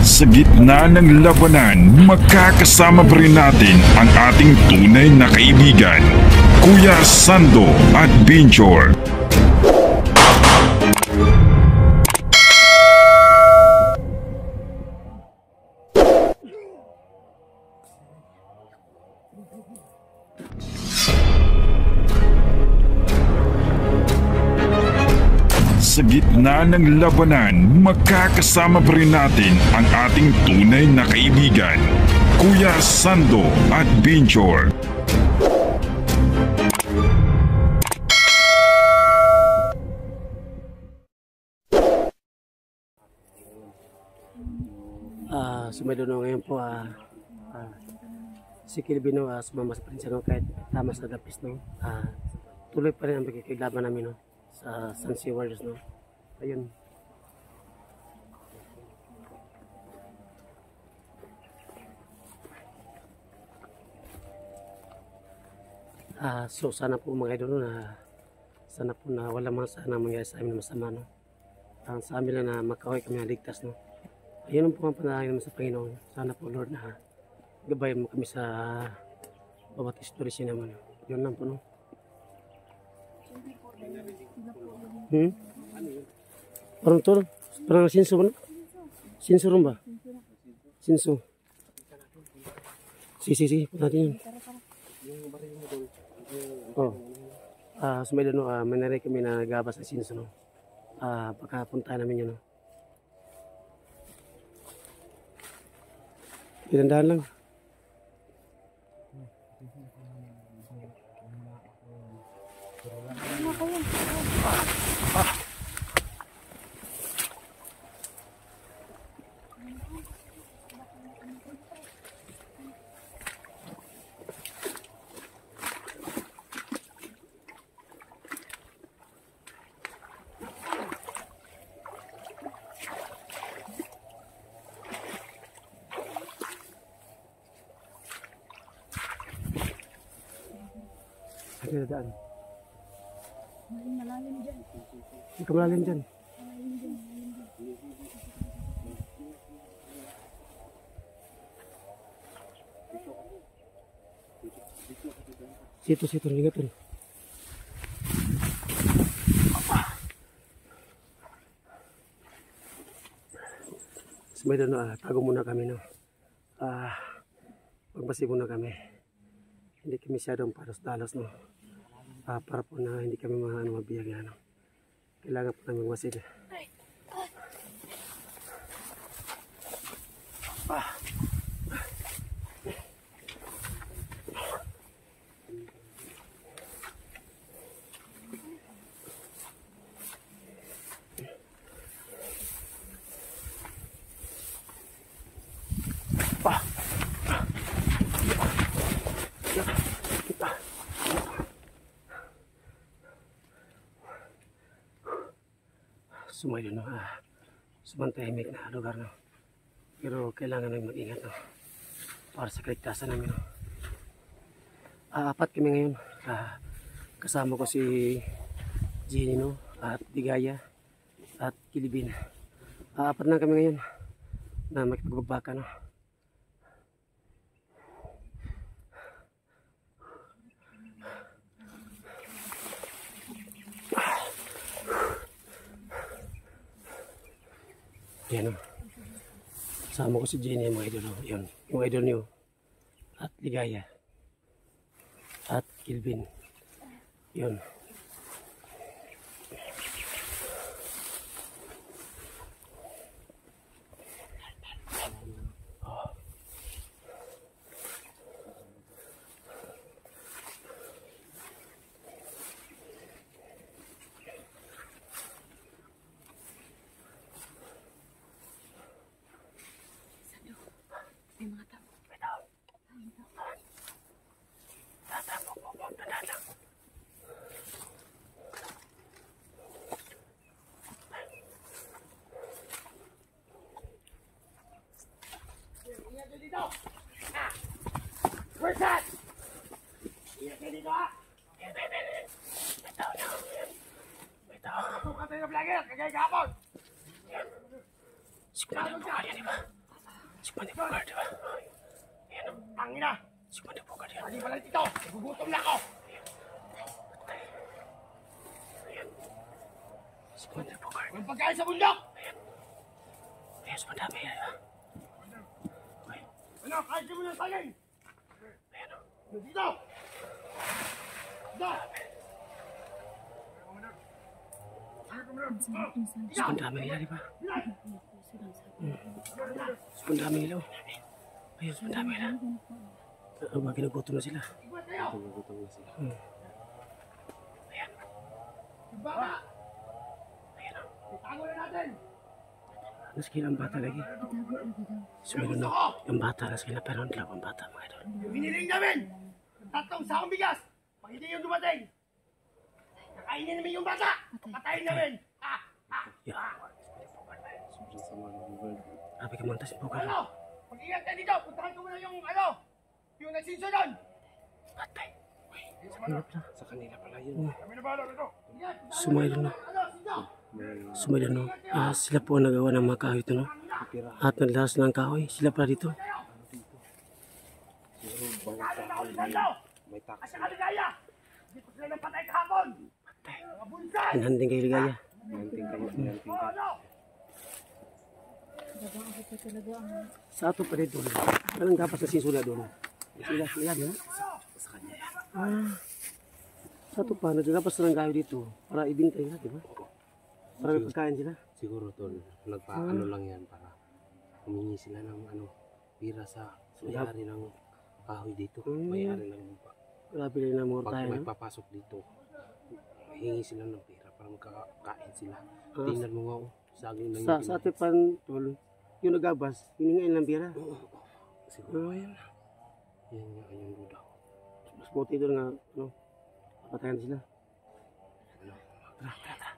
Sa gitna ng labanan, magkakasama pa rin natin ang ating tunay na kaibigan, Kuya Sando at Binchor. Sa gitna ng labanan, magkakasama pa rin natin ang ating tunay na kaibigan, Kuya Sando at Binchor. Sumadono ngayon po si Kilvin sumama sa prinsa kahit tama sa dapis tuloy pa rin ang pagkikiglaban namin sa Sunset Warriors ayun. So sana po mga idol sana po na wala sana mangyari sa amin na masama sa amin lang na makaway kami na ligtas ayun ang po ang panalangin naman sa Panginoon. Sana po Lord na gabayan mo kami sa bawat istorya naman yun lang po Parang sinso ba? Sinso rin ba? Sinso. Si, punta natin yun. Sumayon manari kami na gabas sa sinso pagkapunta namin yun Pinandahan lang. Ada daan. Malalim dyan. Malalim dyan. Situ lingatan. Sebenarnya tago muna kami pagbasi muna kami. Hindi kami masyadong paros-dalos para po na hindi kami mabiyag kailangan po namin wasid. Sumayon sumantahimik na lugar pero kailangan namin mag-ingat para sa kaligtasan namin apat kami ngayon kasama ko si Jenny at Digaya at Kilvin apat na kami ngayon na makipagbabaka Yan sama ko si Jenny mga idol yun yung idol niyo at Ligaya at Kilvin yun Where's that? Iya, dito. Bitaw. mga vlogger, kagaya kahapon. Si Commander Bogard yan, di ba? Si Commander Bogard, di ba? Ayan o. Tangina. Si Commander Bogard yan. Hindi pala dito. Nagugutom na ako. Si Commander Bogard. Walang pagkain sa bundok. Ayan, mas madami yan, di ba? Ano, kahit di mo ng saging. Ayan o. Dito. Dito. Sobrang dami nila, di ba? Sobrang dami nila. Ayun, sobrang dami nila. Ginugutom na sila. Ginugutom na sila. Ayan. Baka. Ayan o. Itago na natin. Nasa kila ang bata lagi. Sumilo na. Yung bata, nasa kila pero ang dalawang bata, mga idol. Biniling namin. Tatlong sakong bigas. Pag hindi yung dumating. Kakainin namin yung bata. Patayin namin. Yeah. Grabe ka manta si Bogard. Ano? Mag-ingat ka dito. Puntahan ko muna yung ano. Yung nagsinso doon. Patay. Sa kanila pala yun. Kami na bahala dito. Sumailo na. Sumailo na. Sila po ang nagawa ng mga kahoy ito, no? At naglaras ng kahoy. Sila pala dito. May taksi. At kaligaya. Dito sila ng patay kahapon. Patay. Mga bunsan. Hinhanding kay Ligaya. Sa ato pa dito. Anong gapas na sisula doon? Sila, no? Sa kanya yan. Sa ato pa, nagagapas na ng kahoy dito para ibintay na, di ba? Para may pagkain sila. Siguro tol, nagpa-ano lang yan para humingi sila ng pira sa may-ari ng kahoy dito. May-ari ng lupa. Grabe rin ang mga Pag tayo, may no? papasok dito, hingi sila ng pira para magkakain sila. Tingnan mo nga, saging lang yung Sa ating pan, tol, yung nagabas, hiningain ng bira. siguro yan. Yan nga yung duda ko. Mas buti doon nga, no? Patayan sila. Ano? Tara.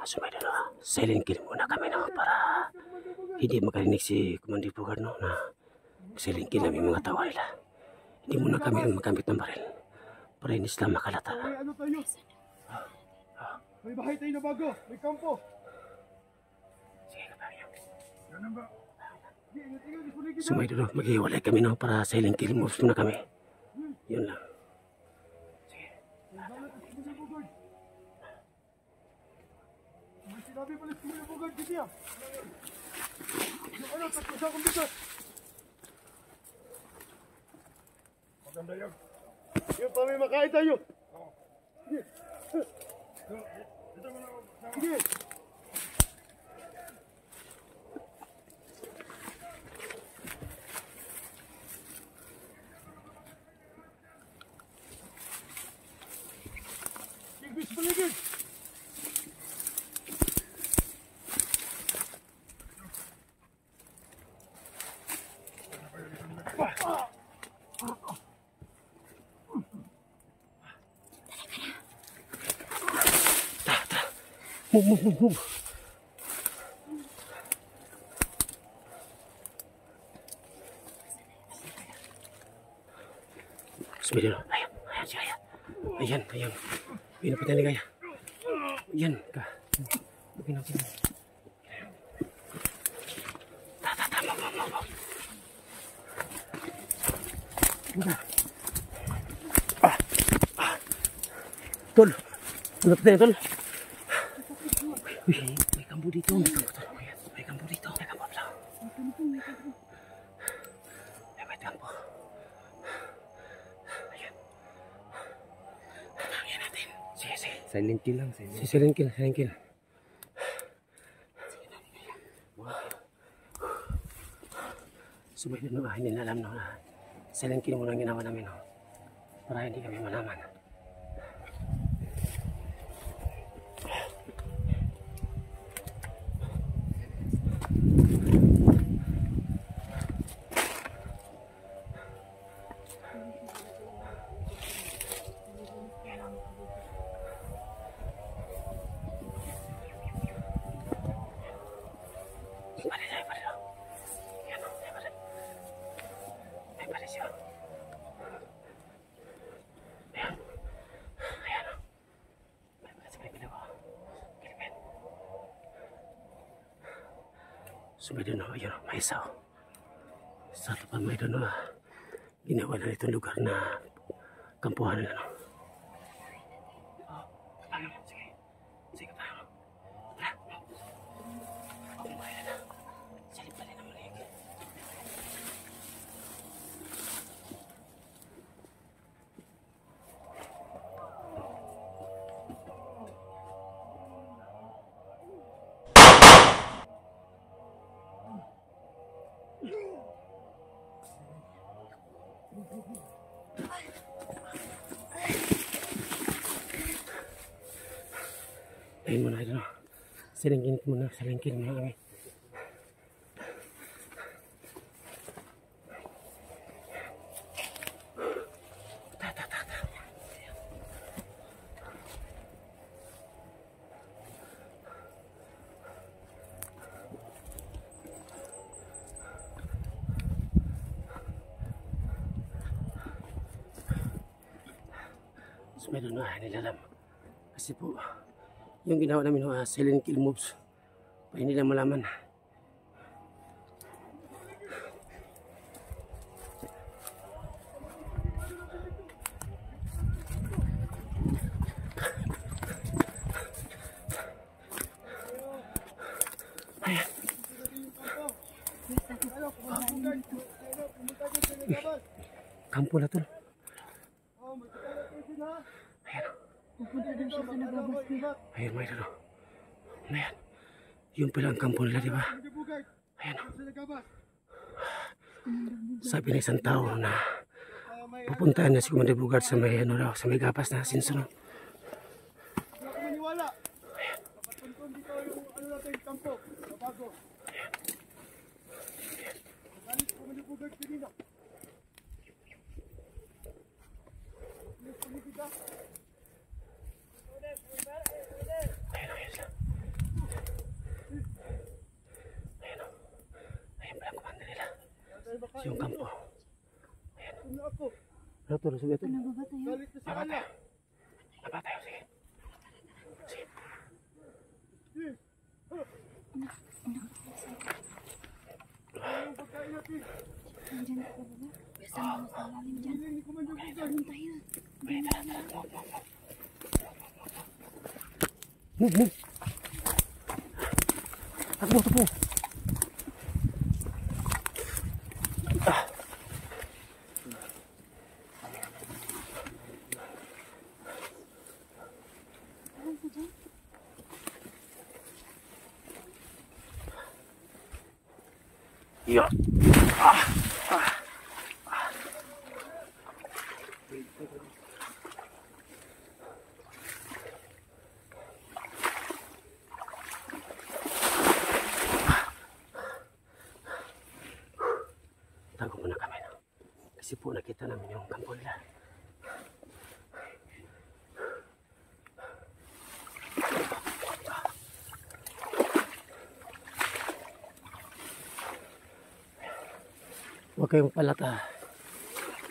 Sumayo na. Silent kill muna kami, no? Para hindi makarinig si Commander Bogard, no? Na silent kill namin mga tawa nila. Hindi muna kami magamit ng baril para hindi sila makalata. May ano tayo? May bahay tayo na bago. May kampo. Sige ka tayo. Ganun ba? Sumayo na. Maghiwalay kami, no? Para silent kill moves muna kami. Yun lang. May sinabi pala si Kuya Bogard dito yan. Yung ano, tatlo sa akong bigas. Maganda yan. Yung pa may makain tayo. Sige. Sige. Igis paligid. Move. Sumayo na. Ayan si Gaya. Ayan. Pinapatay ni Gaya. Ayan ka. Pinapatay. Move. Tol. Pinapatay, Tol. Uy, may kampo dito. May kampo lang. May kampo. May kampo. Ayan. Ayan natin. Sige. Silent kill lang. Silent kill. Sumayon na hindi na alam na silent kill muna ang ginawa namin. No? Para hindi kami malaman. So may doon yun, may isa. Sa ito pa may doon ginawa na itong lugar na kampuhan na no. Ano? Sige. Sige pa. Tara. Kumain na. Salip pala naman eh. Ayun mo na ito. Salingkin mo na kami. So meron na nilalam. Kasi po, yung ginawa namin silent kill moves, pa hindi lang malaman. Ayan. Kampo na to. Ayan, may dalo. Ayan. Yung pala ang kampo nila, di ba? Ayan. Sabi na isang tao na pupuntahan na si Commander Bugard sa may, sa may gapas na sinsunod. Ayan. Yung kampo. Ayan. Ano to? Sige ito. Baba tayo. Baba tayo. Sige. Sige. Move. Takbo. Yeah. Tago muna kami, no? Kasi po nakita namin yung kampo nila. Huwag kayong palata.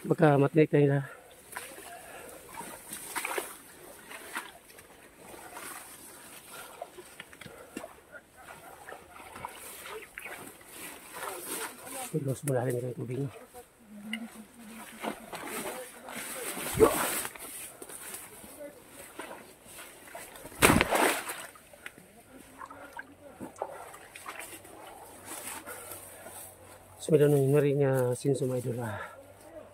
Baka matinig tayo na. Pilos mo lalim ito yung tubig. So meron yung nari niya sinso mga idol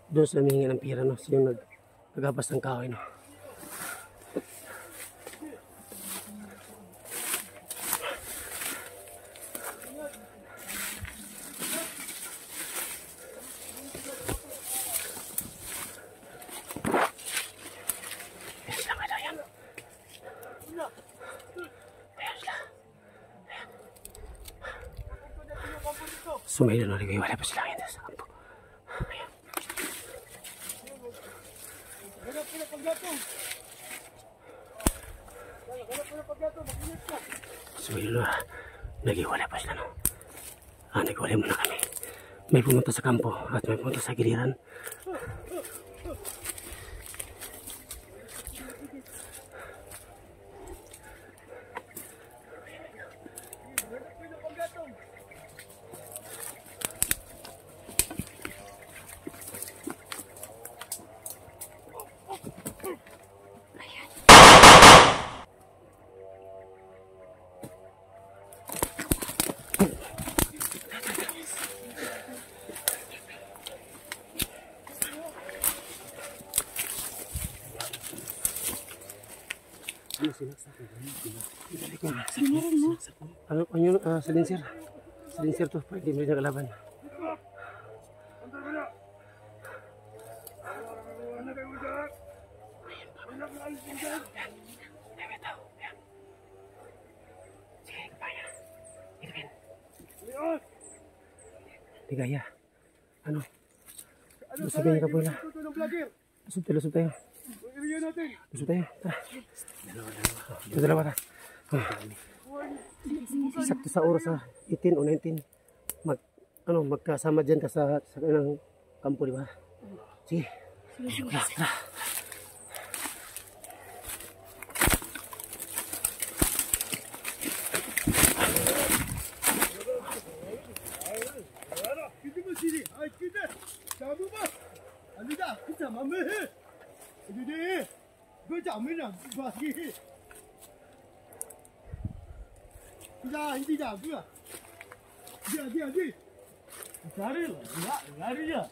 doon sa humihingi ng pira, no? So yung nagagabas ng kahoy, no? Yes lang, ayan. Ayan sila. So may doon, wala pa sila ngayon sa kampo. Ayan. So may doon, nag-iwala pa sila, no? Nag-iwalay muna kami. May pumunta sa kampo at may pumunta sa giliran. mo sinaksak. Sinirin mo. Ano yun? Silencer. Silencer to. Pwede mo rin kalaban. Ligaya. Ano? Lusog tayo ka po na. Lusog tayo. Lusog tayo. Tara. Dalawa ta. Sakto sa oras sa 18 o 19. Magkasama dyan ka sa kanilang kampo, di ba? Sige. Tara. Hindi jago ya. Dia. Cari lah, lari ya.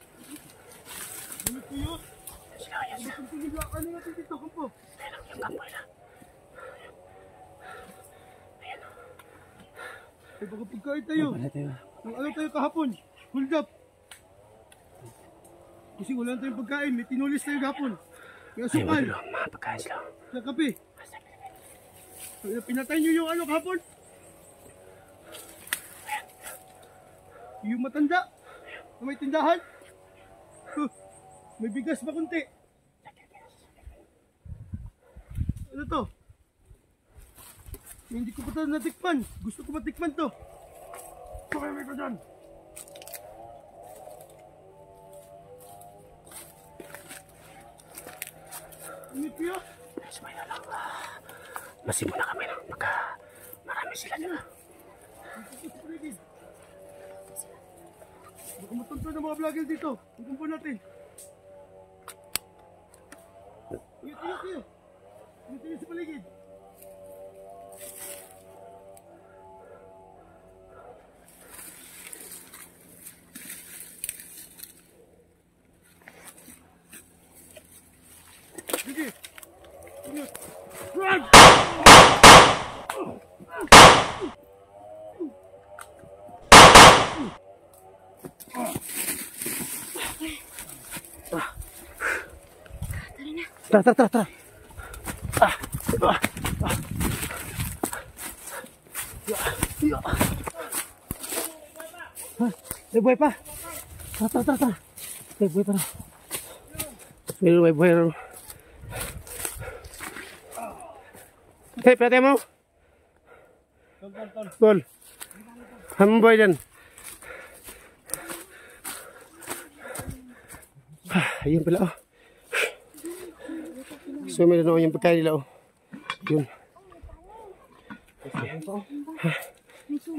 Begitu yo. Tinggi juga kan natin dito kampo. Yung kampo na. Pagkakain tayo. Ano tayo kahapon? Hold up. Kasi wala tayong pagkain, may tinulis tayo kahapon. Kaya sukal. Mga pagkain sila. Sa kape. Pinatay nyo yung ano kahapon? Yung matanda na may tindahan. May bigas ba kunti? Ano to? Hindi ko pa ito natikman. Gusto ko matikman to. Pakaway ko dyan. Init ko yun. Smile lang. Masin muna kami. Baka marami sila dyan. Baka matunto ng mga vlogger dito. Tutumpo natin. Ingat. Ingat sa paligid. Sige. Ingat. Run! Tara. May buhay pa. Tara. May buhay pa na. May buhay na. Pwede mo? Tol. Hamang buhay dyan. Ayun pala oh. So may na yung pagkain nila oh. Yun.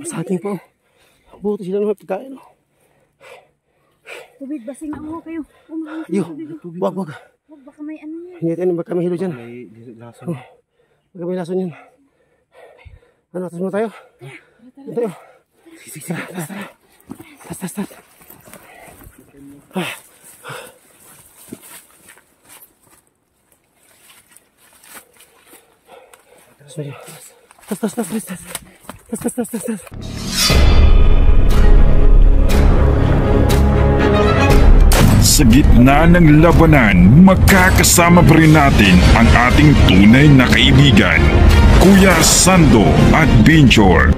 Sa ating po. Buto sila ng pagkain oh. Tubig, basing na mo kayo. Wag. Wag, baka may ano yan. Hindi tayo, baka may hilo dyan. May lason. Oh, baka may lason yan. Ano, atas mo tayo? Tayo. Sige. Tas. Tas. Sa gitna ng labanan, magkakasama pa rin natin ang ating tunay na kaibigan, Kuya Sando at Binjor.